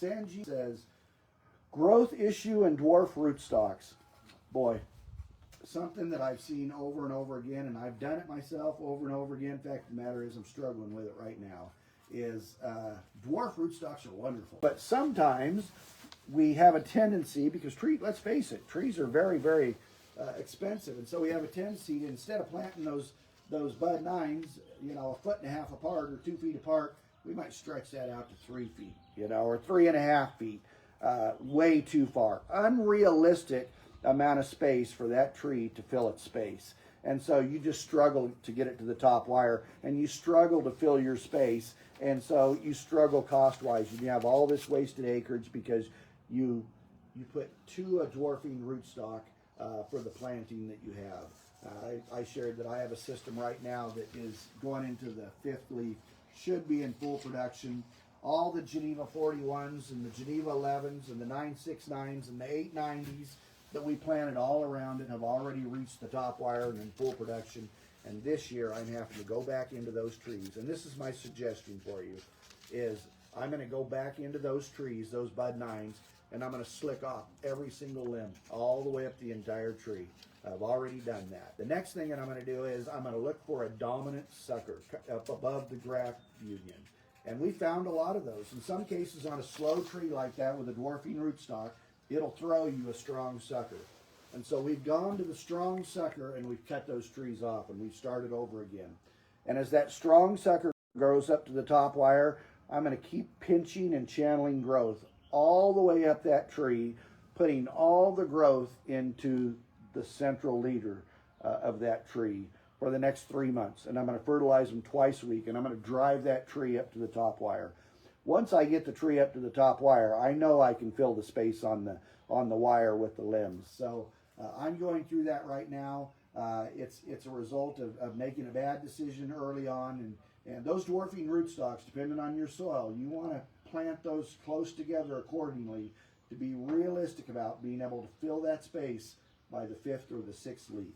Sanji says, growth issue in dwarf rootstocks. Boy, something that I've seen over and over again, and I've done it myself over and over again. In fact, the matter is I'm struggling with it right now, is dwarf rootstocks are wonderful. But sometimes we have a tendency, because let's face it, trees are very, very expensive. And so we have a tendency to, instead of planting those bud nines, you know, 1.5 feet apart or 2 feet apart, we might stretch that out to 3 feet, you know, or 3.5 feet. Way too far. Unrealistic amount of space for that tree to fill its space. And so you just struggle to get it to the top wire, and you struggle to fill your space, and so you struggle cost-wise. You have all this wasted acreage because you put too a dwarfing rootstock for the planting that you have. I shared that I have a system right now that is going into the 5th leaf, should be in full production. All the Geneva 41s and the Geneva 11s and the 969s and the 890s that we planted all around it have already reached the top wire and in full production. And this year I'm having to go back into those trees. And this is my suggestion for you, is I'm going to go back into those trees, those bud nines, and I'm going to slick off every single limb all the way up the entire tree. I've already done that. The next thing that I'm going to do is I'm going to look for a dominant sucker up above the graft union. And we found a lot of those. In some cases, on a slow tree like that with a dwarfing rootstock, it'll throw you a strong sucker. And so we've gone to the strong sucker and we've cut those trees off and we've started over again. And as that strong sucker grows up to the top wire, I'm going to keep pinching and channeling growth all the way up that tree, putting all the growth into the central leader of that tree for the next 3 months. And I'm going to fertilize them twice a week, and I'm going to drive that tree up to the top wire. Once I get the tree up to the top wire, I know I can fill the space on the wire with the limbs. So I'm going through that right now. It's a result of making a bad decision early on, and those dwarfing rootstocks, depending on your soil, you want to plant those close together accordingly to be realistic about being able to fill that space by the 5th or the 6th leaf.